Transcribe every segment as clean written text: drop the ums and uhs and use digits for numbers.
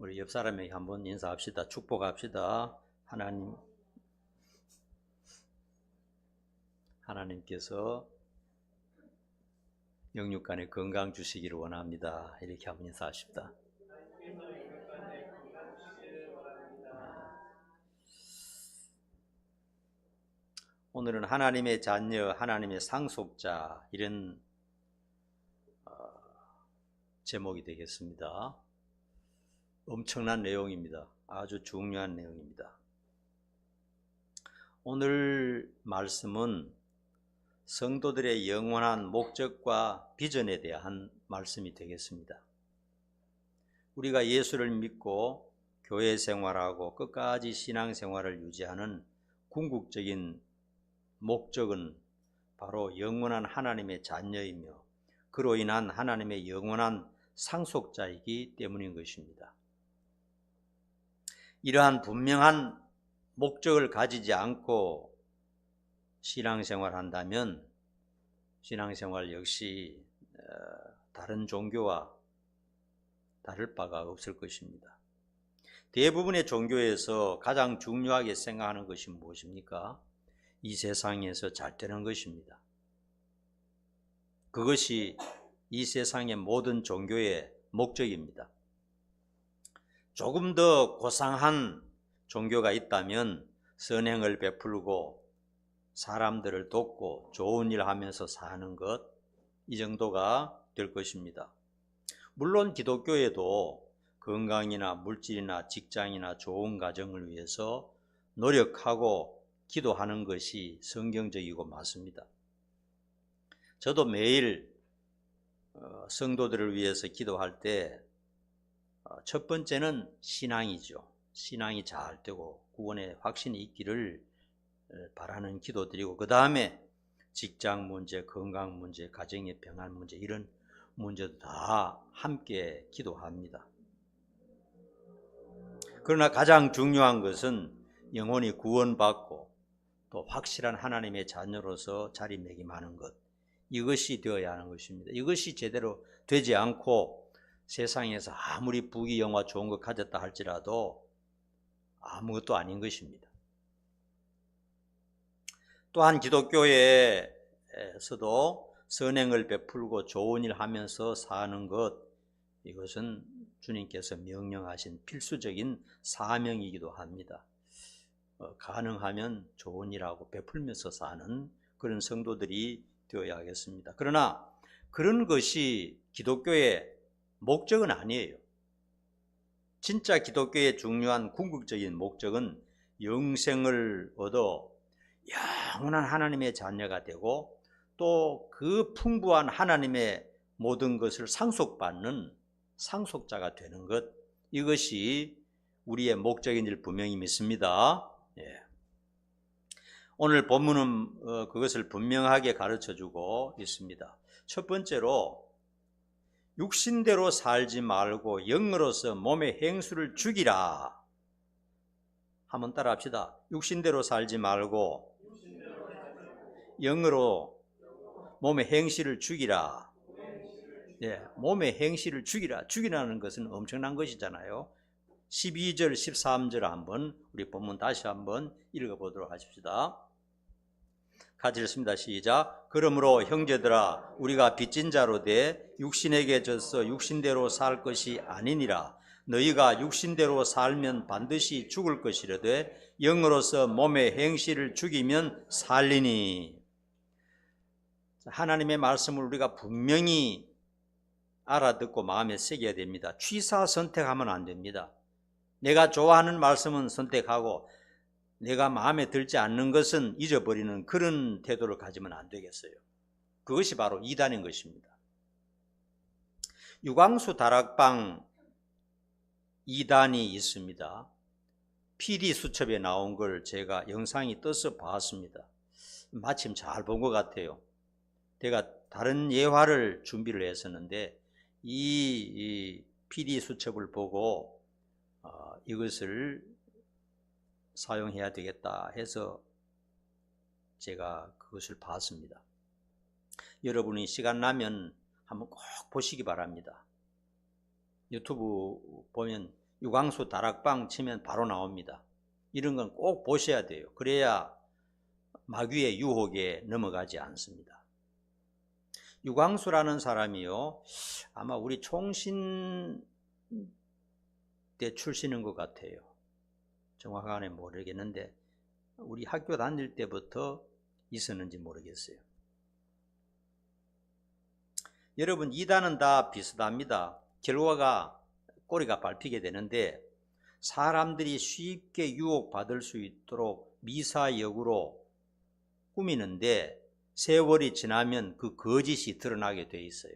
우리 옆 사람에게 한번 인사합시다. 축복합시다. 하나님께서 영육간에 건강 주시기를 원합니다. 이렇게 한번 인사하십시다. 오늘은 하나님의 자녀, 하나님의 상속자 이런 제목이 되겠습니다. 엄청난 내용입니다. 아주 중요한 내용입니다. 오늘 말씀은 성도들의 영원한 목적과 비전에 대한 말씀이 되겠습니다. 우리가 예수를 믿고 교회 생활하고 끝까지 신앙생활을 유지하는 궁극적인 목적은 바로 영원한 하나님의 자녀이며 그로 인한 하나님의 영원한 상속자이기 때문인 것입니다. 이러한 분명한 목적을 가지지 않고 신앙생활 한다면 신앙생활 역시 다른 종교와 다를 바가 없을 것입니다. 대부분의 종교에서 가장 중요하게 생각하는 것이 무엇입니까? 이 세상에서 잘 되는 것입니다. 그것이 이 세상의 모든 종교의 목적입니다. 조금 더 고상한 종교가 있다면 선행을 베풀고 사람들을 돕고 좋은 일 하면서 사는 것, 이 정도가 될 것입니다. 물론 기독교에도 건강이나 물질이나 직장이나 좋은 가정을 위해서 노력하고 기도하는 것이 성경적이고 맞습니다. 저도 매일 성도들을 위해서 기도할 때 첫 번째는 신앙이죠. 신앙이 잘 되고 구원의 확신이 있기를 바라는 기도드리고 그 다음에 직장 문제, 건강 문제, 가정의 평안 문제 이런 문제도 다 함께 기도합니다. 그러나 가장 중요한 것은 영혼이 구원받고 또 확실한 하나님의 자녀로서 자리매김하는 것, 이것이 되어야 하는 것입니다. 이것이 제대로 되지 않고 세상에서 아무리 부귀영화 좋은 것 가졌다 할지라도 아무것도 아닌 것입니다. 또한 기독교에서도 선행을 베풀고 좋은 일 하면서 사는 것, 이것은 주님께서 명령하신 필수적인 사명이기도 합니다. 가능하면 좋은 일하고 베풀면서 사는 그런 성도들이 되어야 하겠습니다. 그러나 그런 것이 기독교의 목적은 아니에요. 진짜 기독교의 중요한 궁극적인 목적은 영생을 얻어 영원한 하나님의 자녀가 되고 또 그 풍부한 하나님의 모든 것을 상속받는 상속자가 되는 것, 이것이 우리의 목적인 줄 분명히 믿습니다. 오늘 본문은 그것을 분명하게 가르쳐주고 있습니다. 첫 번째로 육신대로 살지 말고 영으로서 몸의 행수를 죽이라. 한번 따라 합시다. 육신대로 살지 말고 영으로 몸의 행실을 죽이라. 몸의 행실을 죽이라. 죽이라는 것은 엄청난 것이잖아요. 12절, 13절 한번 우리 본문 다시 한번 읽어보도록 하십시다. 같이 읽습니다. 시작. 그러므로 형제들아 우리가 빚진 자로 돼 육신에게 져서 육신대로 살 것이 아니니라. 너희가 육신대로 살면 반드시 죽을 것이라되 영으로서 몸의 행실을 죽이면 살리니. 하나님의 말씀을 우리가 분명히 알아듣고 마음에 새겨야 됩니다. 취사 선택하면 안 됩니다. 내가 좋아하는 말씀은 선택하고 내가 마음에 들지 않는 것은 잊어버리는 그런 태도를 가지면 안 되겠어요. 그것이 바로 이단인 것입니다. 유광수 다락방 2단이 있습니다. PD 수첩에 나온 걸 제가 영상이 떠서 봤습니다. 마침 잘 본 것 같아요. 제가 다른 예화를 준비를 했었는데 이 PD 수첩을 보고 이것을 사용해야 되겠다 해서 제가 그것을 봤습니다. 여러분이 시간 나면 한번 꼭 보시기 바랍니다. 유튜브 보면 유광수 다락방 치면 바로 나옵니다. 이런 건 꼭 보셔야 돼요. 그래야 마귀의 유혹에 넘어가지 않습니다. 유광수라는 사람이요, 아마 우리 총신 때 출신인 것 같아요. 정확하게 모르겠는데 우리 학교 다닐 때부터 있었는지 모르겠어요. 여러분, 이단은 다 비슷합니다. 결과가 꼬리가 밟히게 되는데 사람들이 쉽게 유혹받을 수 있도록 미사역으로 꾸미는데 세월이 지나면 그 거짓이 드러나게 돼 있어요.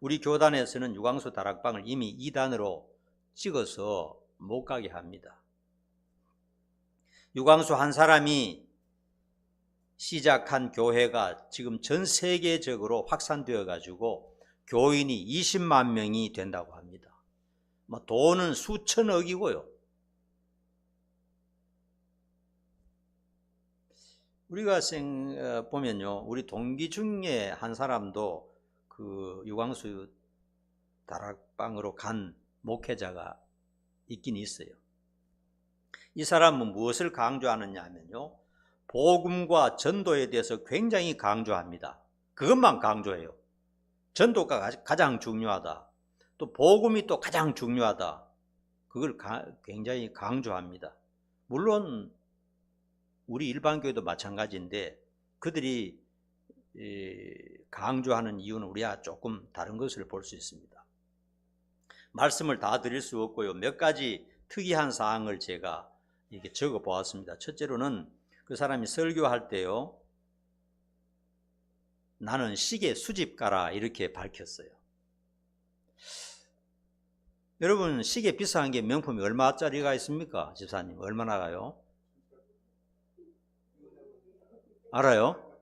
우리 교단에서는 유광수 다락방을 이미 2단으로 찍어서 못 가게 합니다. 유광수 한 사람이 시작한 교회가 지금 전 세계적으로 확산되어 가지고 교인이 20만 명이 된다고 합니다. 돈은 수천억이고요. 우리가 보면요, 우리 동기 중에 한 사람도 그 유광수 다락방으로 간 목회자가 있긴 있어요. 이 사람은 무엇을 강조하느냐 하면요, 복음과 전도에 대해서 굉장히 강조합니다. 그것만 강조해요. 전도가 가장 중요하다. 또 복음이 또 가장 중요하다. 그걸 굉장히 강조합니다. 물론 우리 일반 교회도 마찬가지인데 그들이 강조하는 이유는 우리와 조금 다른 것을 볼 수 있습니다. 말씀을 다 드릴 수 없고요, 몇 가지 특이한 사항을 제가 이렇게 적어 보았습니다. 첫째로는 그 사람이 설교할 때요, 나는 시계 수집가라 이렇게 밝혔어요. 여러분, 시계 비싼 게 명품이 얼마짜리가 있습니까? 집사님, 얼마나 가요? 알아요?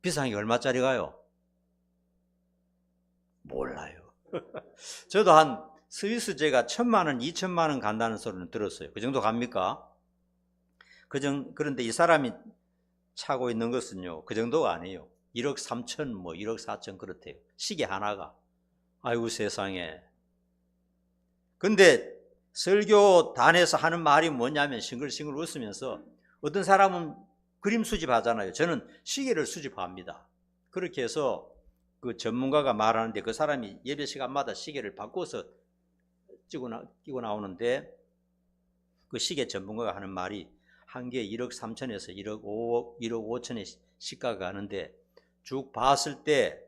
비싼 게 얼마짜리가요? 몰라요. 저도 한 스위스 제가 1,000만 원, 2천만 원 간다는 소리는 들었어요. 그 정도 갑니까? 그런데 이 사람이 차고 있는 것은요, 그 정도가 아니에요. 1억 3천, 1억 4천 그렇대요. 시계 하나가. 아이고 세상에. 근데 설교단에서 하는 말이 뭐냐면 싱글싱글 웃으면서, 어떤 사람은 그림 수집하잖아요. 저는 시계를 수집합니다. 그렇게 해서 그 전문가가 말하는데 그 사람이 예배 시간마다 시계를 바꿔서 끼고 나오는데 그 시계 전문가가 하는 말이 한 개에 1억 3천에서 1억 5천의 시가가 가는데 쭉 봤을 때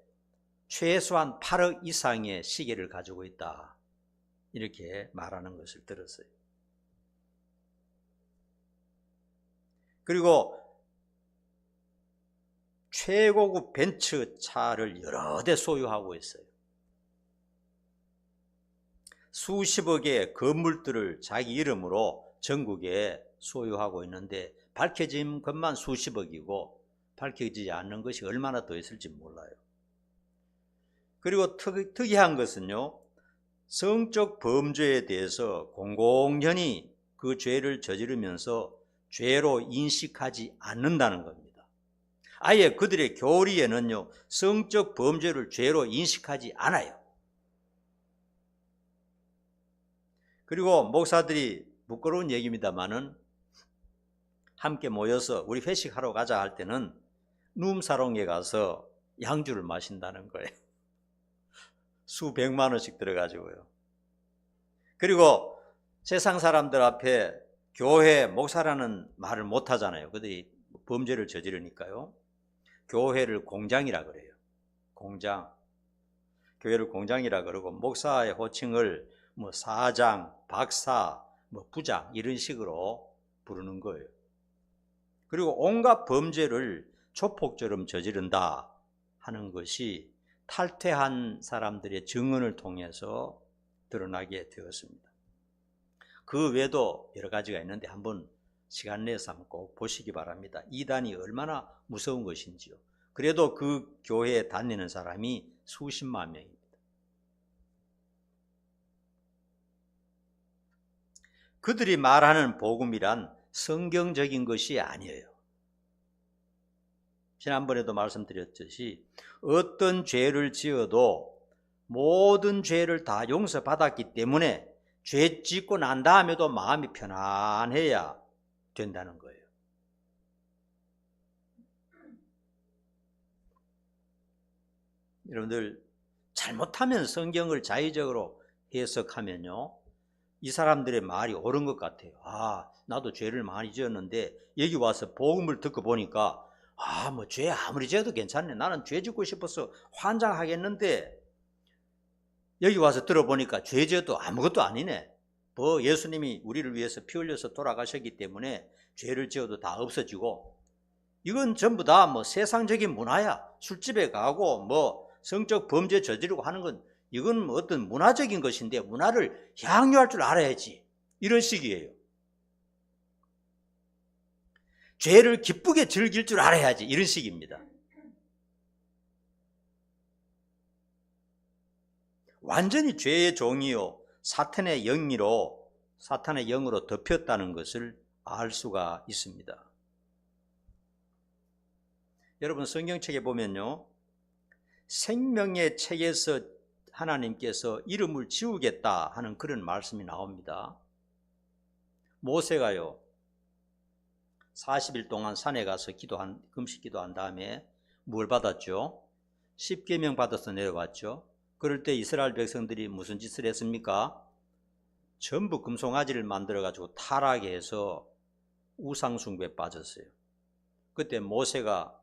최소한 8억 이상의 시계를 가지고 있다. 이렇게 말하는 것을 들었어요. 그리고 최고급 벤츠 차를 여러 대 소유하고 있어요. 수십억의 건물들을 자기 이름으로 전국에 소유하고 있는데 밝혀진 것만 수십억이고 밝혀지지 않는 것이 얼마나 더 있을지 몰라요. 그리고 특이한 것은요, 성적 범죄에 대해서 공공연히 그 죄를 저지르면서 죄로 인식하지 않는다는 겁니다. 아예 그들의 교리에는요, 성적 범죄를 죄로 인식하지 않아요. 그리고 목사들이 부끄러운 얘기입니다만은 함께 모여서 우리 회식하러 가자 할 때는 룸사롱에 가서 양주를 마신다는 거예요. 수백만 원씩 들어가지고요. 그리고 세상 사람들 앞에 교회 목사라는 말을 못 하잖아요. 그들이 범죄를 저지르니까요. 교회를 공장이라 그래요. 공장. 교회를 공장이라 그러고 목사의 호칭을 사장, 박사, 부장 이런 식으로 부르는 거예요. 그리고 온갖 범죄를 조폭처럼 저지른다 하는 것이 탈퇴한 사람들의 증언을 통해서 드러나게 되었습니다. 그 외에도 여러 가지가 있는데 한번 시간 내서 한번 꼭 보시기 바랍니다. 이단이 얼마나 무서운 것인지요. 그래도 그 교회에 다니는 사람이 수십만 명입니다. 그들이 말하는 복음이란 성경적인 것이 아니에요. 지난번에도 말씀드렸듯이 어떤 죄를 지어도 모든 죄를 다 용서받았기 때문에 죄 짓고 난 다음에도 마음이 편안해야 된다는 거예요. 여러분들 잘못하면 성경을 자의적으로 해석하면요, 이 사람들의 말이 옳은 것 같아요. 아, 나도 죄를 많이 지었는데 여기 와서 복음을 듣고 보니까 뭐 죄 아무리 지어도 괜찮네. 나는 죄 짓고 싶어서 환장하겠는데 여기 와서 들어보니까 죄 지어도 아무것도 아니네. 뭐 예수님이 우리를 위해서 피 흘려서 돌아가셨기 때문에 죄를 지어도 다 없어지고, 이건 전부 다 뭐 세상적인 문화야. 술집에 가고 뭐 성적 범죄 저지르고 하는 건 이건 뭐 어떤 문화적인 것인데 문화를 향유할 줄 알아야지. 이런 식이에요. 죄를 기쁘게 즐길 줄 알아야지. 이런 식입니다. 완전히 죄의 종이요 사탄의 영으로 덮였다는 것을 알 수가 있습니다. 여러분 성경책에 보면요, 생명의 책에서 하나님께서 이름을 지우겠다 하는 그런 말씀이 나옵니다. 모세가요 40일 동안 산에 가서 금식 기도한 다음에 뭘 받았죠? 십계명 받아서 내려왔죠. 그럴 때 이스라엘 백성들이 무슨 짓을 했습니까? 전부 금송아지를 만들어 가지고 타락해 해서 우상숭배에 빠졌어요. 그때 모세가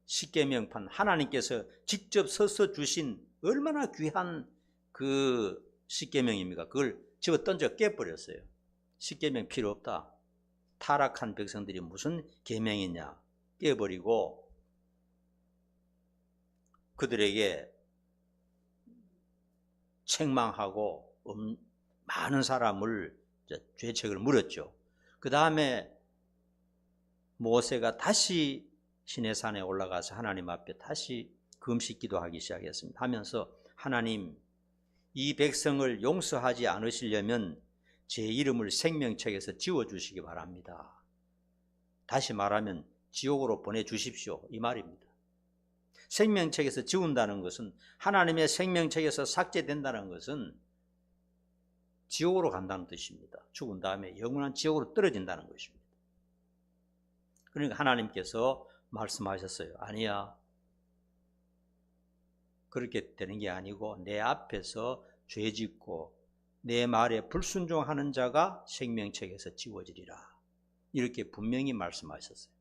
십계명판, 하나님께서 직접 써서 주신 얼마나 귀한 그 십계명입니까? 그걸 집어 던져 깨버렸어요. 십계명 필요 없다. 타락한 백성들이 무슨 계명이냐 깨버리고 그들에게 책망하고 많은 사람을 죄책을 물었죠. 그 다음에 모세가 다시 시내산에 올라가서 하나님 앞에 다시 금식 기도하기 시작했습니다. 하면서 하나님, 이 백성을 용서하지 않으시려면 제 이름을 생명책에서 지워주시기 바랍니다. 다시 말하면 지옥으로 보내주십시오, 이 말입니다. 생명책에서 지운다는 것은, 하나님의 생명책에서 삭제된다는 것은 지옥으로 간다는 뜻입니다. 죽은 다음에 영원한 지옥으로 떨어진다는 것입니다. 그러니까 하나님께서 말씀하셨어요. 아니야, 그렇게 되는 게 아니고 내 앞에서 죄짓고 내 말에 불순종하는 자가 생명책에서 지워지리라, 이렇게 분명히 말씀하셨어요.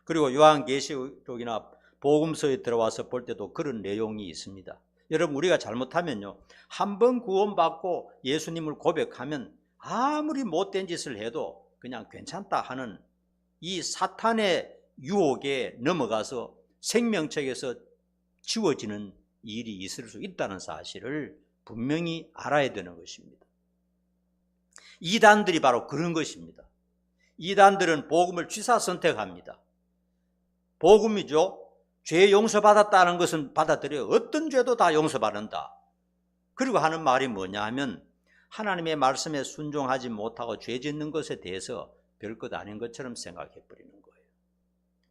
그리고 요한계시록이나 복음서에 들어와서 볼 때도 그런 내용이 있습니다. 여러분, 우리가 잘못하면요, 한 번 구원받고 예수님을 고백하면 아무리 못된 짓을 해도 그냥 괜찮다 하는 이 사탄의 유혹에 넘어가서 생명책에서 지워지는 일이 있을 수 있다는 사실을 분명히 알아야 되는 것입니다. 이단들이 바로 그런 것입니다. 이단들은 복음을 취사선택합니다. 복음이죠. 죄 용서받았다는 것은 받아들여요. 어떤 죄도 다 용서받는다. 그리고 하는 말이 뭐냐 하면 하나님의 말씀에 순종하지 못하고 죄 짓는 것에 대해서 별것 아닌 것처럼 생각해 버리는 거예요.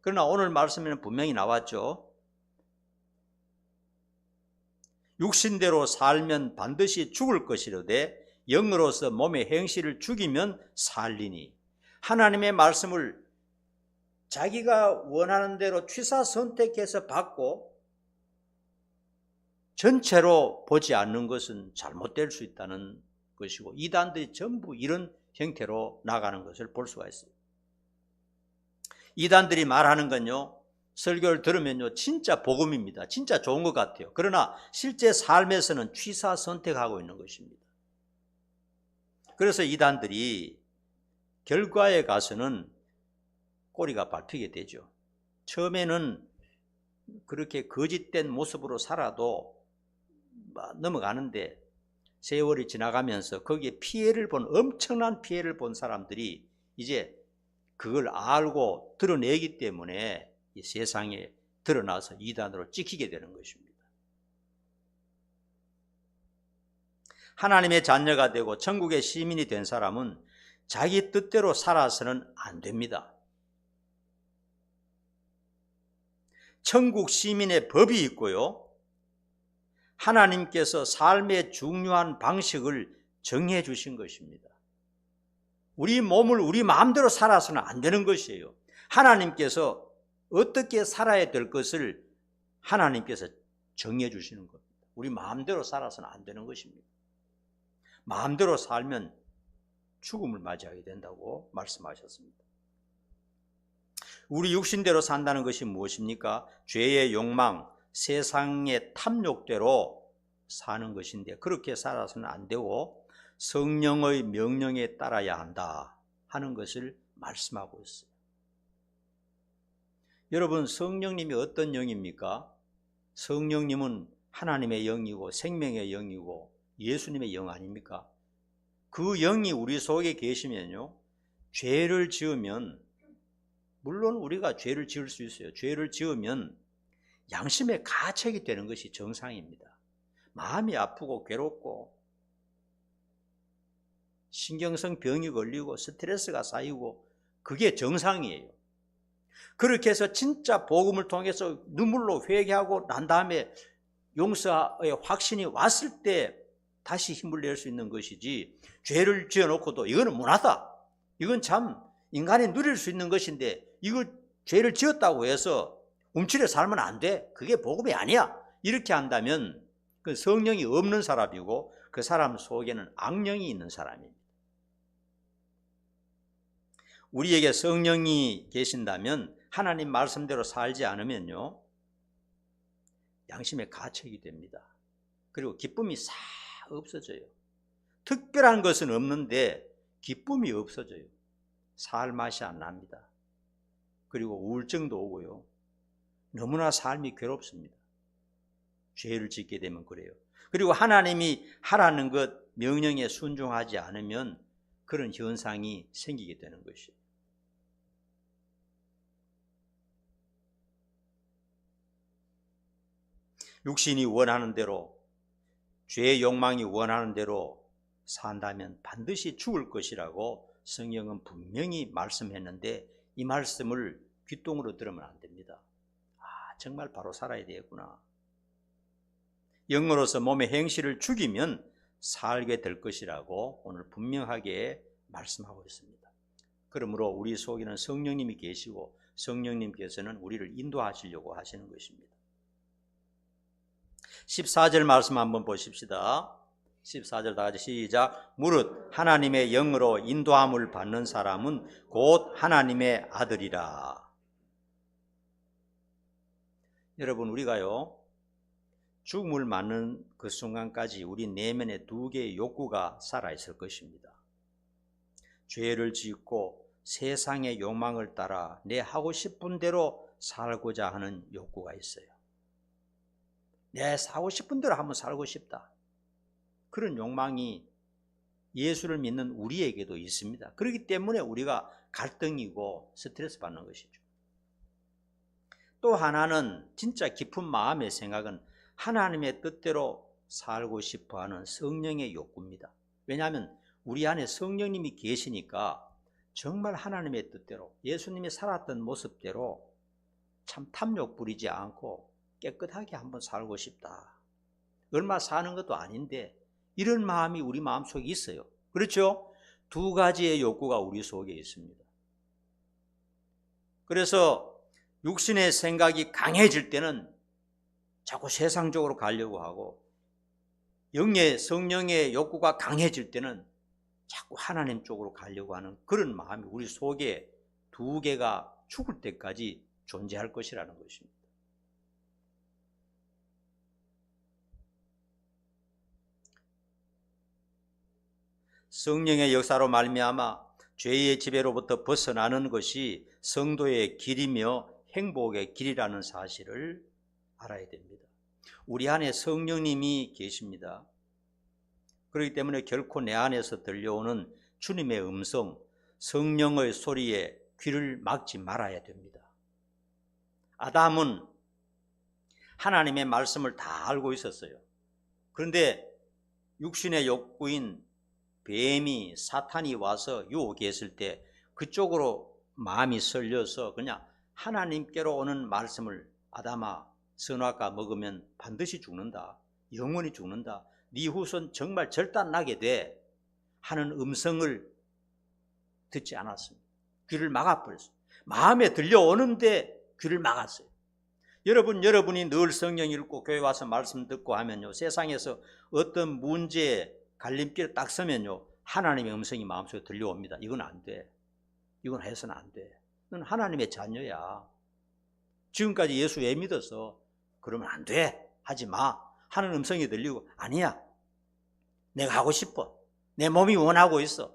그러나 오늘 말씀에는 분명히 나왔죠. 육신대로 살면 반드시 죽을 것이로되 영으로서 몸의 행실을 죽이면 살리니, 하나님의 말씀을 자기가 원하는 대로 취사 선택해서 받고 전체로 보지 않는 것은 잘못될 수 있다는 것이고, 이단들이 전부 이런 형태로 나가는 것을 볼 수가 있어요. 이단들이 말하는 건요, 설교를 들으면요 진짜 복음입니다. 진짜 좋은 것 같아요. 그러나 실제 삶에서는 취사 선택하고 있는 것입니다. 그래서 이단들이 결과에 가서는 꼬리가 밟히게 되죠. 처음에는 그렇게 거짓된 모습으로 살아도 넘어가는데 세월이 지나가면서 거기에 엄청난 피해를 본 사람들이 이제 그걸 알고 드러내기 때문에 이 세상에 드러나서 이단으로 찍히게 되는 것입니다. 하나님의 자녀가 되고 천국의 시민이 된 사람은 자기 뜻대로 살아서는 안 됩니다. 천국 시민의 법이 있고요, 하나님께서 삶의 중요한 방식을 정해 주신 것입니다. 우리 몸을 우리 마음대로 살아서는 안 되는 것이에요. 하나님께서 어떻게 살아야 될 것을 하나님께서 정해 주시는 겁니다. 우리 마음대로 살아서는 안 되는 것입니다. 마음대로 살면 죽음을 맞이하게 된다고 말씀하셨습니다. 우리 육신대로 산다는 것이 무엇입니까? 죄의 욕망, 세상의 탐욕대로 사는 것인데 그렇게 살아서는 안 되고 성령의 명령에 따라야 한다 하는 것을 말씀하고 있어요. 여러분, 성령님이 어떤 영입니까? 성령님은 하나님의 영이고 생명의 영이고 예수님의 영 아닙니까? 그 영이 우리 속에 계시면요, 죄를 지으면, 물론 우리가 죄를 지을 수 있어요. 죄를 지으면 양심의 가책이 되는 것이 정상입니다. 마음이 아프고 괴롭고 신경성 병이 걸리고 스트레스가 쌓이고 그게 정상이에요. 그렇게 해서 진짜 복음을 통해서 눈물로 회개하고 난 다음에 용서의 확신이 왔을 때 다시 힘을 낼 수 있는 것이지, 죄를 지어놓고도 이거는 무난하다, 이건 참 인간이 누릴 수 있는 것인데 이거 죄를 지었다고 해서 움츠려 살면 안 돼, 그게 복음이 아니야, 이렇게 한다면 그 성령이 없는 사람이고 그 사람 속에는 악령이 있는 사람입니다. 우리에게 성령이 계신다면 하나님 말씀대로 살지 않으면요, 양심의 가책이 됩니다. 그리고 기쁨이 싹 없어져요. 특별한 것은 없는데 기쁨이 없어져요. 살 맛이 안 납니다. 그리고 우울증도 오고요. 너무나 삶이 괴롭습니다. 죄를 짓게 되면 그래요. 그리고 하나님이 하라는 것 명령에 순종하지 않으면 그런 현상이 생기게 되는 것이에요. 육신이 원하는 대로, 죄의 욕망이 원하는 대로 산다면 반드시 죽을 것이라고 성경은 분명히 말씀했는데 이 말씀을 귓등으로 들으면 안 됩니다. 아, 정말 바로 살아야 되겠구나. 영으로서 몸의 행실을 죽이면 살게 될 것이라고 오늘 분명하게 말씀하고 있습니다. 그러므로 우리 속에는 성령님이 계시고 성령님께서는 우리를 인도하시려고 하시는 것입니다. 14절 말씀 한번 보십시다. 14절 다 같이 시작. 무릇 하나님의 영으로 인도함을 받는 사람은 곧 하나님의 아들이라. 여러분, 우리가요, 죽음을 맞는 그 순간까지 우리 내면에 두 개의 욕구가 살아있을 것입니다. 죄를 짓고 세상의 욕망을 따라 내 하고 싶은 대로 살고자 하는 욕구가 있어요. 내 사고 싶은 대로 한번 살고 싶다, 그런 욕망이 예수를 믿는 우리에게도 있습니다. 그렇기 때문에 우리가 갈등이고 스트레스 받는 것이죠. 또 하나는 진짜 깊은 마음의 생각은 하나님의 뜻대로 살고 싶어하는 성령의 욕구입니다. 왜냐하면 우리 안에 성령님이 계시니까 정말 하나님의 뜻대로 예수님이 살았던 모습대로 참 탐욕 부리지 않고 깨끗하게 한번 살고 싶다, 얼마 사는 것도 아닌데 이런 마음이 우리 마음속에 있어요. 그렇죠? 두 가지의 욕구가 우리 속에 있습니다. 그래서 육신의 생각이 강해질 때는 자꾸 세상적으로 가려고 하고, 영의 성령의 욕구가 강해질 때는 자꾸 하나님 쪽으로 가려고 하는 그런 마음이 우리 속에 두 개가 죽을 때까지 존재할 것이라는 것입니다. 성령의 역사로 말미암아 죄의 지배로부터 벗어나는 것이 성도의 길이며 행복의 길이라는 사실을 알아야 됩니다. 우리 안에 성령님이 계십니다. 그렇기 때문에 결코 내 안에서 들려오는 주님의 음성, 성령의 소리에 귀를 막지 말아야 됩니다. 아담은 하나님의 말씀을 다 알고 있었어요. 그런데 육신의 욕구인 뱀이, 사탄이 와서 유혹했을 때 그쪽으로 마음이 설려서 그냥 하나님께로 오는 말씀을, 아담아, 선악과 먹으면 반드시 죽는다, 영원히 죽는다, 네 후손 정말 절단나게 돼, 하는 음성을 듣지 않았습니다. 귀를 막아버렸어요. 마음에 들려오는데 귀를 막았어요. 여러분이 늘 성경 읽고 교회 와서 말씀 듣고 하면요, 세상에서 어떤 문제에 갈림길에 딱 서면요, 하나님의 음성이 마음속에 들려옵니다. 이건 안 돼. 이건 해서는 안 돼. 넌 하나님의 자녀야. 지금까지 예수 왜 믿었어? 그러면 안 돼. 하지 마. 하는 음성이 들리고, 아니야. 내가 하고 싶어. 내 몸이 원하고 있어.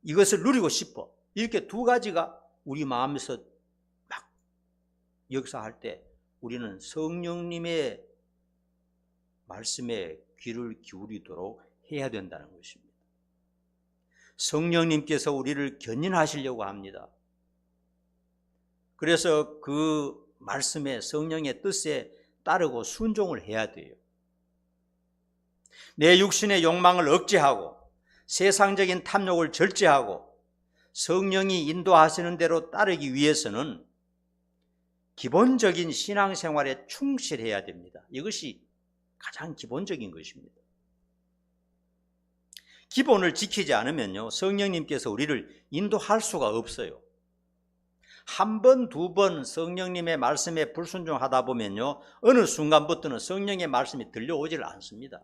이것을 누리고 싶어. 이렇게 두 가지가 우리 마음에서 막 역사할 때 우리는 성령님의 말씀에 귀를 기울이도록 해야 된다는 것입니다. 성령님께서 우리를 견인하시려고 합니다. 그래서 그 말씀에, 성령의 뜻에 따르고 순종을 해야 돼요. 내 육신의 욕망을 억제하고 세상적인 탐욕을 절제하고 성령이 인도하시는 대로 따르기 위해서는 기본적인 신앙생활에 충실해야 됩니다. 이것이 가장 기본적인 것입니다. 기본을 지키지 않으면요, 성령님께서 우리를 인도할 수가 없어요. 한 번, 두 번 성령님의 말씀에 불순종하다 보면요, 어느 순간부터는 성령의 말씀이 들려오질 않습니다.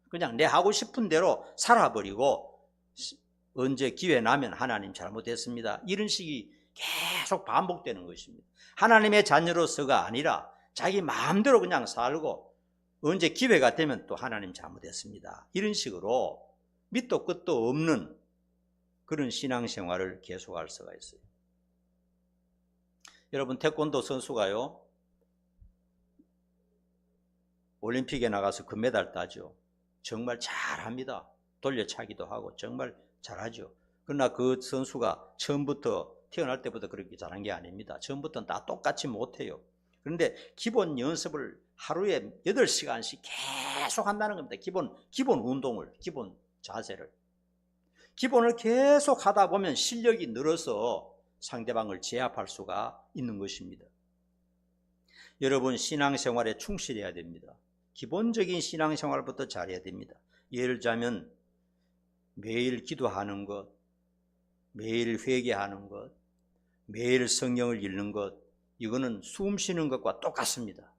그냥 내 하고 싶은 대로 살아버리고, 언제 기회 나면 하나님 잘못했습니다, 이런 식이 계속 반복되는 것입니다. 하나님의 자녀로서가 아니라 자기 마음대로 그냥 살고, 언제 기회가 되면 또 하나님 잘못했습니다, 이런 식으로 밑도 끝도 없는 그런 신앙생활을 계속할 수가 있어요. 여러분, 태권도 선수가요, 올림픽에 나가서 금메달 따죠. 정말 잘합니다. 돌려차기도 하고 정말 잘하죠. 그러나 그 선수가 처음부터, 태어날 때부터 그렇게 잘한 게 아닙니다. 처음부터는 다 똑같이 못해요. 그런데 기본 연습을 하루에 8시간씩 계속 한다는 겁니다. 기본 운동을, 기본 자세를. 기본을 계속 하다 보면 실력이 늘어서 상대방을 제압할 수가 있는 것입니다. 여러분, 신앙생활에 충실해야 됩니다. 기본적인 신앙생활부터 잘해야 됩니다. 예를 들자면 매일 기도하는 것, 매일 회개하는 것, 매일 성경을 읽는 것, 이거는 숨 쉬는 것과 똑같습니다.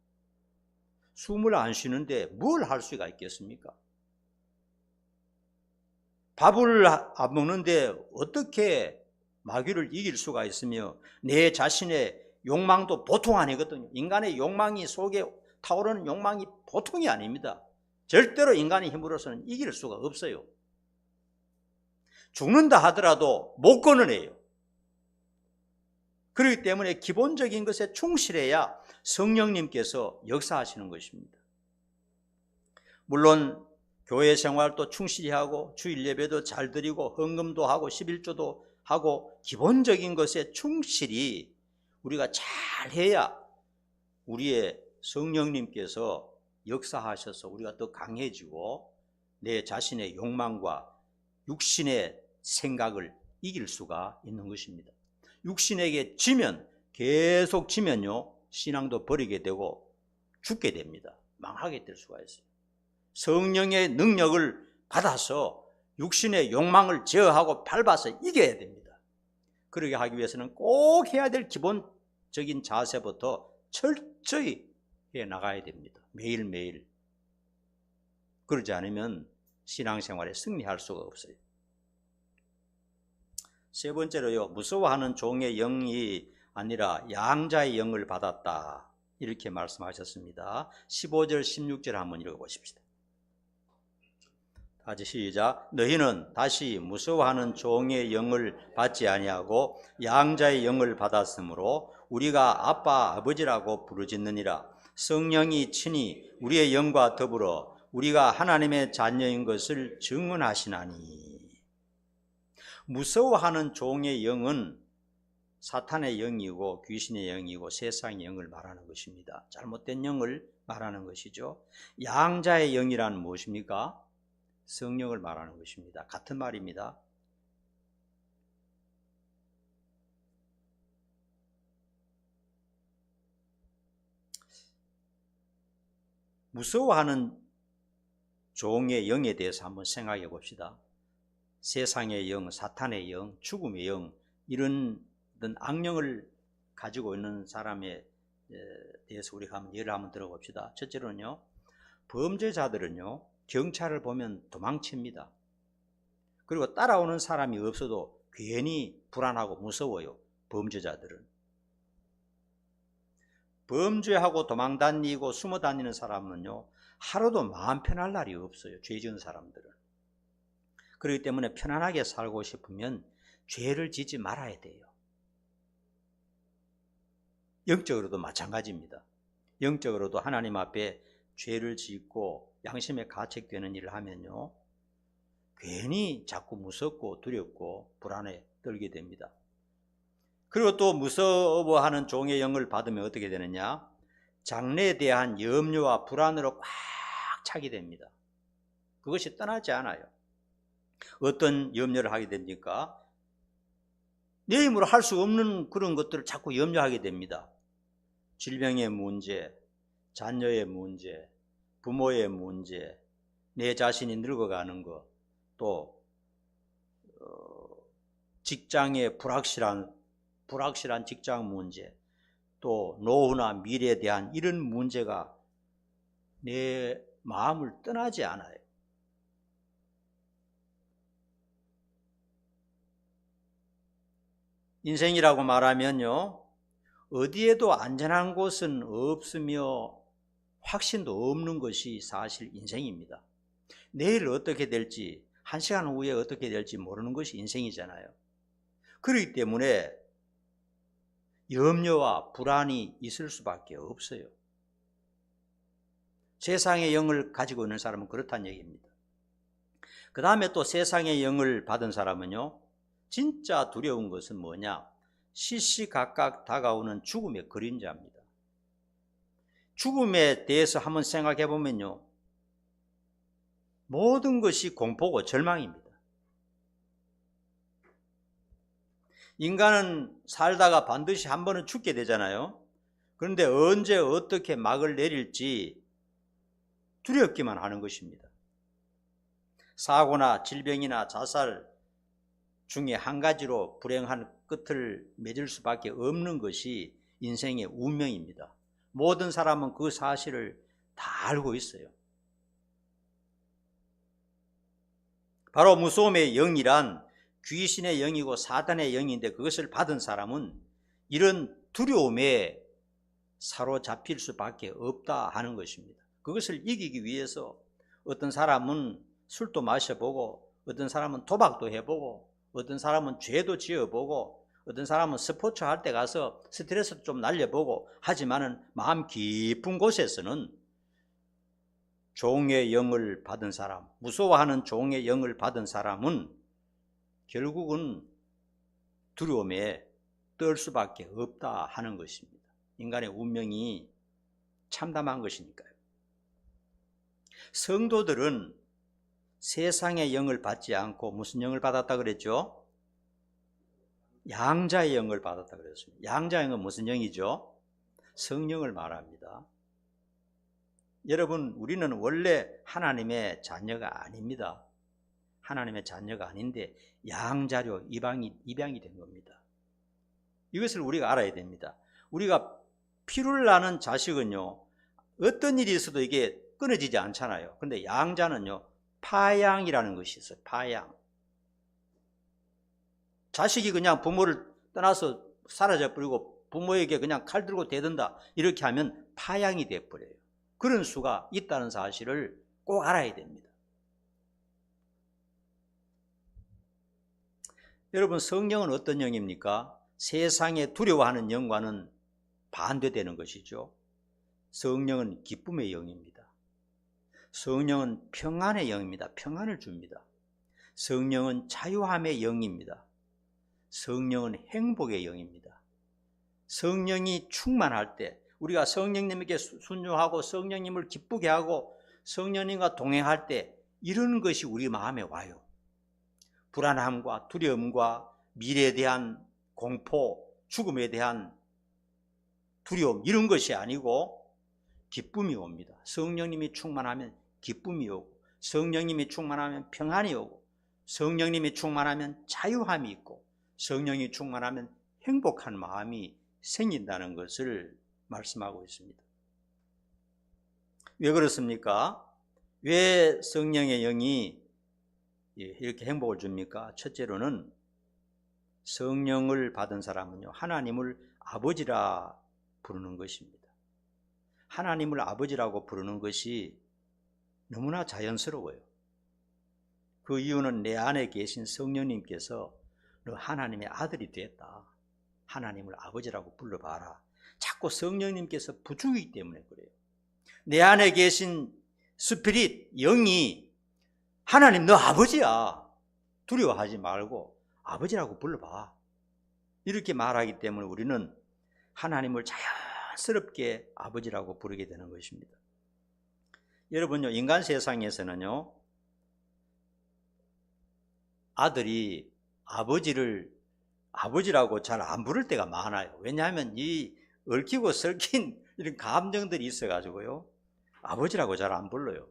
숨을 안 쉬는데 뭘 할 수가 있겠습니까? 밥을 안 먹는데 어떻게 마귀를 이길 수가 있으며, 내 자신의 욕망도 보통 아니거든요. 인간의 욕망이, 속에 타오르는 욕망이 보통이 아닙니다. 절대로 인간의 힘으로서는 이길 수가 없어요. 죽는다 하더라도 못 끊어내요. 그렇기 때문에 기본적인 것에 충실해야 성령님께서 역사하시는 것입니다. 물론 교회 생활도 충실히 하고 주일 예배도 잘 드리고 헌금도 하고 11조도 하고 기본적인 것에 충실히 우리가 잘 해야 우리의 성령님께서 역사하셔서 우리가 더 강해지고 내 자신의 욕망과 육신의 생각을 이길 수가 있는 것입니다. 육신에게 지면, 계속 지면요, 신앙도 버리게 되고 죽게 됩니다. 망하게 될 수가 있어요. 성령의 능력을 받아서 육신의 욕망을 제어하고 밟아서 이겨야 됩니다. 그러게 하기 위해서는 꼭 해야 될 기본적인 자세부터 철저히 해 나가야 됩니다. 매일매일. 그러지 않으면 신앙생활에 승리할 수가 없어요. 세 번째로요, 무서워하는 종의 영이 아니라 양자의 영을 받았다, 이렇게 말씀하셨습니다. 15절 16절 한번 읽어보십시다. 다시 시작. 너희는 다시 무서워하는 종의 영을 받지 아니하고 양자의 영을 받았으므로 우리가 아빠 아버지라고 부르짖느니라. 성령이 친히 우리의 영과 더불어 우리가 하나님의 자녀인 것을 증언하시나니. 무서워하는 종의 영은 사탄의 영이고 귀신의 영이고 세상의 영을 말하는 것입니다. 잘못된 영을 말하는 것이죠. 양자의 영이란 무엇입니까? 성령을 말하는 것입니다. 같은 말입니다. 무서워하는 종의 영에 대해서 한번 생각해 봅시다. 세상의 영, 사탄의 영, 죽음의 영, 이런 어떤 악령을 가지고 있는 사람에 대해서 우리가 한번 예를 한번 들어봅시다. 첫째로는요, 범죄자들은요, 경찰을 보면 도망칩니다. 그리고 따라오는 사람이 없어도 괜히 불안하고 무서워요. 범죄자들은. 범죄하고 도망다니고 숨어다니는 사람은요, 하루도 마음 편할 날이 없어요. 죄 지은 사람들은. 그렇기 때문에 편안하게 살고 싶으면 죄를 짓지 말아야 돼요. 영적으로도 마찬가지입니다. 영적으로도 하나님 앞에 죄를 짓고 양심에 가책되는 일을 하면요, 괜히 자꾸 무섭고 두렵고 불안에 떨게 됩니다. 그리고 또 무서워하는 종의 영을 받으면 어떻게 되느냐? 장래에 대한 염려와 불안으로 꽉 차게 됩니다. 그것이 떠나지 않아요. 어떤 염려를 하게 됩니까? 내 힘으로 할 수 없는 그런 것들을 자꾸 염려하게 됩니다. 질병의 문제, 자녀의 문제, 부모의 문제, 내 자신이 늙어가는 것, 또 직장의 불확실한 직장 문제, 또 노후나 미래에 대한 이런 문제가 내 마음을 떠나지 않아요. 인생이라고 말하면요, 어디에도 안전한 곳은 없으며 확신도 없는 것이 사실 인생입니다. 내일 어떻게 될지, 한 시간 후에 어떻게 될지 모르는 것이 인생이잖아요. 그렇기 때문에 염려와 불안이 있을 수밖에 없어요. 세상의 영을 가지고 있는 사람은 그렇다는 얘기입니다. 그 다음에 또 세상의 영을 받은 사람은요, 진짜 두려운 것은 뭐냐? 시시각각 다가오는 죽음의 그림자입니다. 죽음에 대해서 한번 생각해 보면요, 모든 것이 공포고 절망입니다. 인간은 살다가 반드시 한 번은 죽게 되잖아요. 그런데 언제 어떻게 막을 내릴지 두렵기만 하는 것입니다. 사고나 질병이나 자살 중에 한 가지로 불행한 끝을 맺을 수밖에 없는 것이 인생의 운명입니다. 모든 사람은 그 사실을 다 알고 있어요. 바로 무서움의 영이란 귀신의 영이고 사단의 영인데, 그것을 받은 사람은 이런 두려움에 사로잡힐 수밖에 없다 하는 것입니다. 그것을 이기기 위해서 어떤 사람은 술도 마셔보고, 어떤 사람은 도박도 해보고, 어떤 사람은 죄도 지어보고, 어떤 사람은 스포츠 할 때 가서 스트레스도 좀 날려보고, 하지만은 마음 깊은 곳에서는 종의 영을 받은 사람, 무서워하는 종의 영을 받은 사람은 결국은 두려움에 떨 수밖에 없다 하는 것입니다. 인간의 운명이 참담한 것이니까요. 성도들은 세상의 영을 받지 않고 무슨 영을 받았다 그랬죠? 양자의 영을 받았다 그랬습니다. 양자의 영은 무슨 영이죠? 성령을 말합니다. 여러분, 우리는 원래 하나님의 자녀가 아닙니다. 하나님의 자녀가 아닌데 양자로 입양이 된 겁니다. 이것을 우리가 알아야 됩니다. 우리가 피를 나는 자식은요, 어떤 일이 있어도 이게 끊어지지 않잖아요. 그런데 양자는요, 파양이라는 것이 있어요. 파양. 자식이 그냥 부모를 떠나서 사라져버리고 부모에게 그냥 칼 들고 대든다, 이렇게 하면 파양이 돼버려요. 그런 수가 있다는 사실을 꼭 알아야 됩니다. 여러분, 성령은 어떤 영입니까? 세상에 두려워하는 영과는 반대되는 것이죠. 성령은 기쁨의 영입니다. 성령은 평안의 영입니다. 평안을 줍니다. 성령은 자유함의 영입니다. 성령은 행복의 영입니다. 성령이 충만할 때, 우리가 성령님에게 순종하고 성령님을 기쁘게 하고 성령님과 동행할 때 이런 것이 우리 마음에 와요. 불안함과 두려움과 미래에 대한 공포, 죽음에 대한 두려움, 이런 것이 아니고 기쁨이 옵니다. 성령님이 충만하면 기쁨이 오고, 성령님이 충만하면 평안이 오고, 성령님이 충만하면 자유함이 있고, 성령이 충만하면 행복한 마음이 생긴다는 것을 말씀하고 있습니다. 왜 그렇습니까? 왜 성령의 영이 이렇게 행복을 줍니까? 첫째로는 성령을 받은 사람은요, 하나님을 아버지라 부르는 것입니다. 하나님을 아버지라고 부르는 것이 너무나 자연스러워요. 그 이유는 내 안에 계신 성령님께서 너 하나님의 아들이 됐다, 하나님을 아버지라고 불러봐라, 자꾸 성령님께서 부추기기 때문에 그래요. 내 안에 계신 스피릿, 영이 하나님 너 아버지야, 두려워하지 말고 아버지라고 불러봐, 이렇게 말하기 때문에 우리는 하나님을 자연스럽게 아버지라고 부르게 되는 것입니다. 여러분요, 인간 세상에서는요, 아들이 아버지를 아버지라고 잘 안 부를 때가 많아요. 왜냐하면 이 얽히고 설킨 이런 감정들이 있어가지고요, 아버지라고 잘 안 불러요.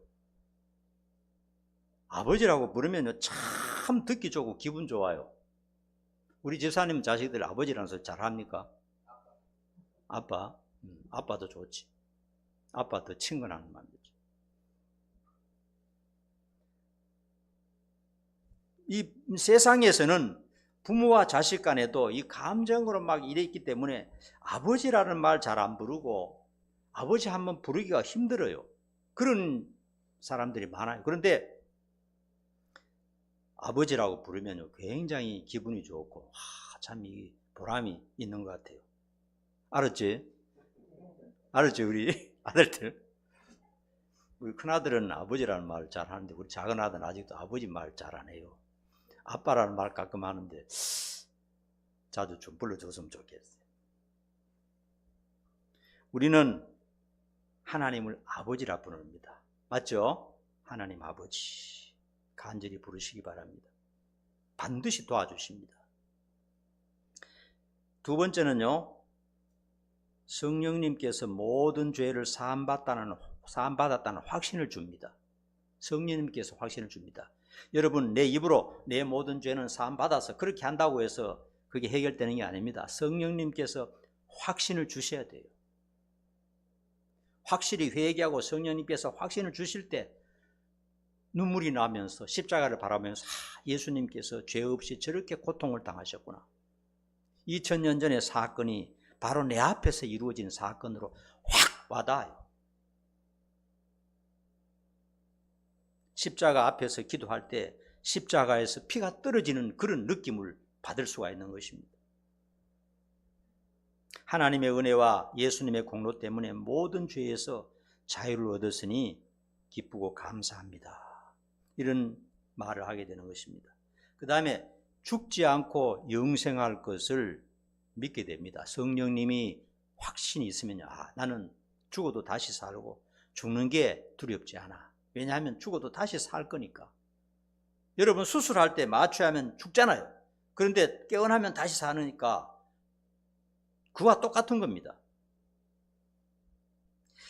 아버지라고 부르면 참 듣기 좋고 기분 좋아요. 우리 집사님 자식들 아버지라는 소리 잘 합니까? 아빠? 아빠도 좋지. 아빠 더 친근한 마음이지. 이 세상에서는 부모와 자식 간에도 이 감정으로 막 이래 있기 때문에 아버지라는 말 잘 안 부르고 아버지 한번 부르기가 힘들어요. 그런 사람들이 많아요. 그런데 아버지라고 부르면 굉장히 기분이 좋고 참 이 보람이 있는 것 같아요. 알았지? 알았지, 우리 아들들? 우리 큰아들은 아버지라는 말을 잘 하는데 우리 작은 아들은 아직도 아버지 말 잘 안 해요. 아빠라는 말 가끔 하는데 자주 좀 불러줬으면 좋겠어요. 우리는 하나님을 아버지라 부릅니다. 맞죠? 하나님 아버지 간절히 부르시기 바랍니다. 반드시 도와주십니다. 두 번째는요, 성령님께서 모든 죄를 사함받았다는 확신을 줍니다. 성령님께서 확신을 줍니다. 여러분, 내 입으로 내 모든 죄는 사함받아서 그렇게 한다고 해서 그게 해결되는 게 아닙니다. 성령님께서 확신을 주셔야 돼요. 확실히 회개하고 성령님께서 확신을 주실 때 눈물이 나면서 십자가를 바라보면서 예수님께서 죄 없이 저렇게 고통을 당하셨구나, 2000년 전의 사건이 바로 내 앞에서 이루어진 사건으로 확 와닿아요. 십자가 앞에서 기도할 때 십자가에서 피가 떨어지는 그런 느낌을 받을 수가 있는 것입니다. 하나님의 은혜와 예수님의 공로 때문에 모든 죄에서 자유를 얻었으니 기쁘고 감사합니다, 이런 말을 하게 되는 것입니다. 그 다음에 죽지 않고 영생할 것을 믿게 됩니다. 성령님이 확신이 있으면 나는 죽어도 다시 살고 죽는 게 두렵지 않아. 왜냐하면 죽어도 다시 살 거니까. 여러분, 수술할 때 마취하면 죽잖아요. 그런데 깨어나면 다시 사니까 그와 똑같은 겁니다.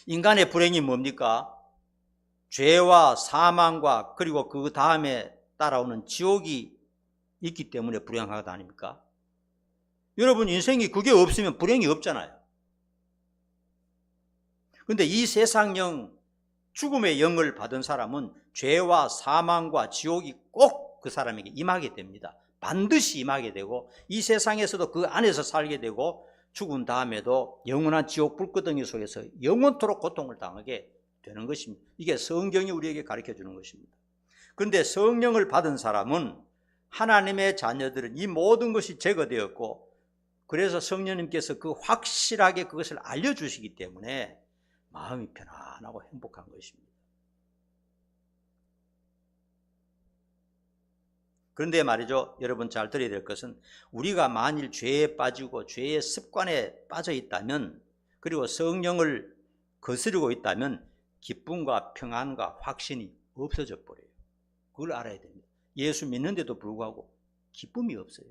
인간의 불행이 뭡니까? 죄와 사망과 그리고 그 다음에 따라오는 지옥이 있기 때문에 불행한 것 아닙니까? 여러분, 인생이 그게 없으면 불행이 없잖아요. 그런데 이 세상형, 죽음의 영을 받은 사람은 죄와 사망과 지옥이 꼭 그 사람에게 임하게 됩니다. 반드시 임하게 되고 이 세상에서도 그 안에서 살게 되고 죽은 다음에도 영원한 지옥 불구덩이 속에서 영원토록 고통을 당하게 되는 것입니다. 이게 성경이 우리에게 가르쳐 주는 것입니다. 그런데 성령을 받은 사람은, 하나님의 자녀들은 이 모든 것이 제거되었고, 그래서 성령님께서 그 확실하게 그것을 알려주시기 때문에 마음이 편안하고 행복한 것입니다. 그런데 말이죠, 여러분 잘 들어야 될 것은, 우리가 만일 죄에 빠지고 죄의 습관에 빠져 있다면, 그리고 성령을 거스르고 있다면 기쁨과 평안과 확신이 없어져 버려요. 그걸 알아야 됩니다. 예수 믿는데도 불구하고 기쁨이 없어요.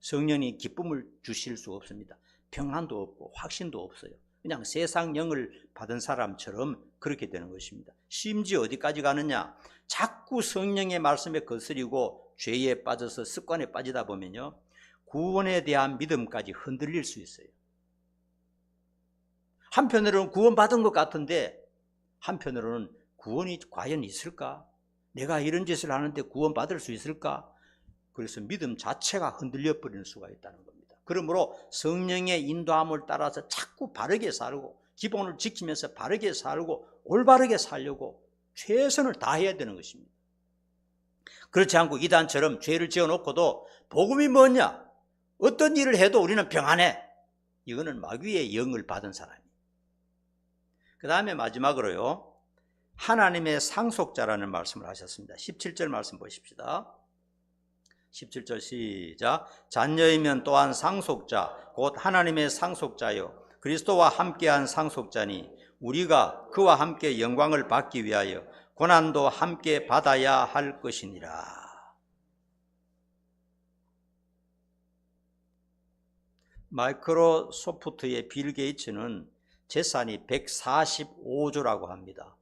성령이 기쁨을 주실 수 없습니다. 평안도 없고 확신도 없어요. 그냥 세상 영을 받은 사람처럼 그렇게 되는 것입니다. 심지어 어디까지 가느냐? 자꾸 성령의 말씀에 거스리고 죄에 빠져서 습관에 빠지다 보면요, 구원에 대한 믿음까지 흔들릴 수 있어요. 한편으로는 구원받은 것 같은데 한편으로는 구원이 과연 있을까? 내가 이런 짓을 하는데 구원받을 수 있을까? 그래서 믿음 자체가 흔들려 버리는 수가 있다는 겁니다. 그러므로 성령의 인도함을 따라서 자꾸 바르게 살고 기본을 지키면서 바르게 살고 올바르게 살려고 최선을 다해야 되는 것입니다. 그렇지 않고 이단처럼 죄를 지어놓고도 복음이 뭐냐? 어떤 일을 해도 우리는 평안해. 이거는 마귀의 영을 받은 사람이에요. 그 다음에 마지막으로요, 하나님의 상속자라는 말씀을 하셨습니다. 17절 말씀 보십시다. 17절 시작. 자녀이면 또한 상속자 곧 하나님의 상속자요 그리스도와 함께한 상속자니 우리가 그와 함께 영광을 받기 위하여 고난도 함께 받아야 할 것이니라. 마이크로소프트의 빌 게이츠는 재산이 145조라고 합니다.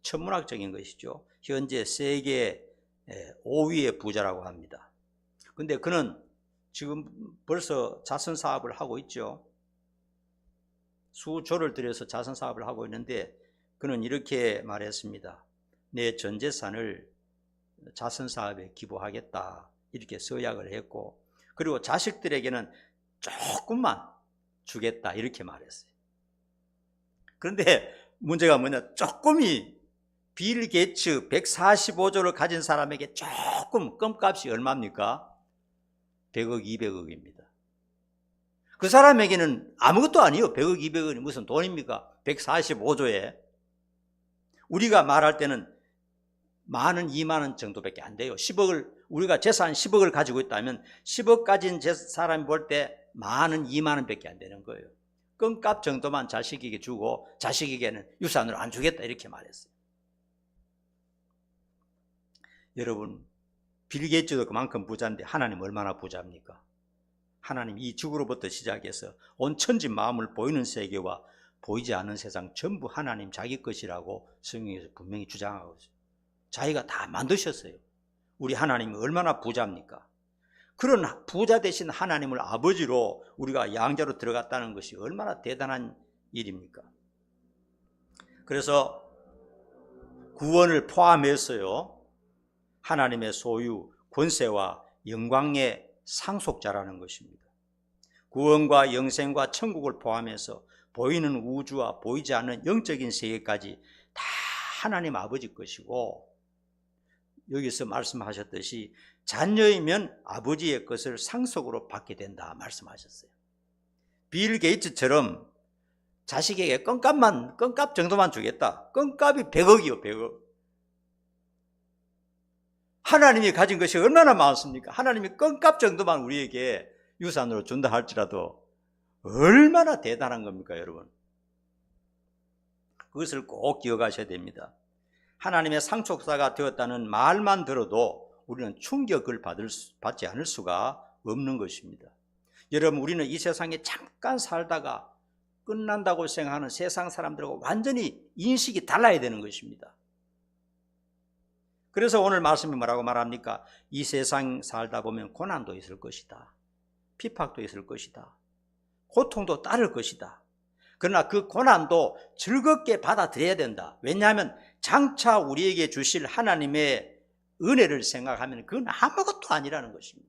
천문학적인 것이죠. 현재 세계 5위의 부자라고 합니다. 근데 그는 지금 벌써 자선 사업을 하고 있죠. 수조를 들여서 자선 사업을 하고 있는데 그는 이렇게 말했습니다. 내 전 재산을 자선 사업에 기부하겠다, 이렇게 서약을 했고, 그리고 자식들에게는 조금만 주겠다, 이렇게 말했어요. 그런데 문제가 뭐냐? 조금이 빌 게이츠 145조를 가진 사람에게 조금, 껌값이 얼마입니까? 100억, 200억입니다. 그 사람에게는 아무것도 아니에요. 100억, 200억이 무슨 돈입니까? 145조에. 우리가 말할 때는 만원, 2만원 정도밖에 안 돼요. 10억을, 우리가 재산 10억을 가지고 있다면 10억 가진 사람이 볼 때 만원, 2만원 밖에 안 되는 거예요. 껌값 정도만 자식에게 주고 자식에게는 유산으로 안 주겠다, 이렇게 말했어요. 여러분, 빌 게이츠도 그만큼 부자인데 하나님 얼마나 부자입니까? 하나님 이 지구로부터 시작해서 온 천지 마음을 보이는 세계와 보이지 않는 세상 전부 하나님 자기 것이라고 성경에서 분명히 주장하고 있어요. 자기가 다 만드셨어요. 우리 하나님이 얼마나 부자입니까? 그런 부자 되신 하나님을 아버지로 우리가 양자로 들어갔다는 것이 얼마나 대단한 일입니까? 그래서 구원을 포함해서요, 하나님의 소유, 권세와 영광의 상속자라는 것입니다. 구원과 영생과 천국을 포함해서 보이는 우주와 보이지 않는 영적인 세계까지 다 하나님 아버지 것이고, 여기서 말씀하셨듯이 자녀이면 아버지의 것을 상속으로 받게 된다 말씀하셨어요. 빌 게이츠처럼 자식에게 껌값 정도만 주겠다. 껌값이 100억이요, 100억. 하나님이 가진 것이 얼마나 많습니까? 하나님이 껌값 정도만 우리에게 유산으로 준다 할지라도 얼마나 대단한 겁니까, 여러분? 그것을 꼭 기억하셔야 됩니다. 하나님의 상속자가 되었다는 말만 들어도 우리는 충격을 받지 않을 수가 없는 것입니다. 여러분, 우리는 이 세상에 잠깐 살다가 끝난다고 생각하는 세상 사람들하고 완전히 인식이 달라야 되는 것입니다. 그래서 오늘 말씀이 뭐라고 말합니까? 이 세상 살다 보면 고난도 있을 것이다. 핍박도 있을 것이다. 고통도 따를 것이다. 그러나 그 고난도 즐겁게 받아들여야 된다. 왜냐하면 장차 우리에게 주실 하나님의 은혜를 생각하면 그건 아무것도 아니라는 것입니다.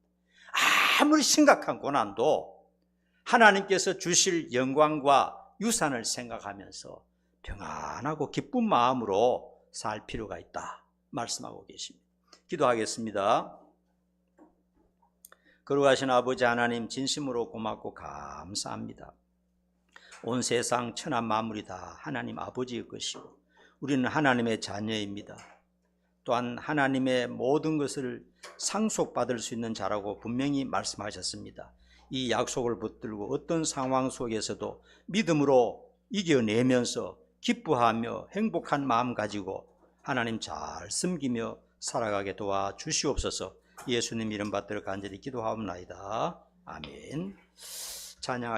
아무리 심각한 고난도 하나님께서 주실 영광과 유산을 생각하면서 평안하고 기쁜 마음으로 살 필요가 있다 말씀하고 계십니다. 기도하겠습니다. 거룩하신 아버지 하나님, 진심으로 고맙고 감사합니다. 온 세상 천하 만물이 다 하나님 아버지의 것이고 우리는 하나님의 자녀입니다. 또한 하나님의 모든 것을 상속받을 수 있는 자라고 분명히 말씀하셨습니다. 이 약속을 붙들고 어떤 상황 속에서도 믿음으로 이겨내면서 기뻐하며 행복한 마음 가지고 하나님 잘 섬기며 살아가게 도와주시옵소서. 예수님 이름 받들어 간절히 기도하옵나이다. 아멘. 찬양하시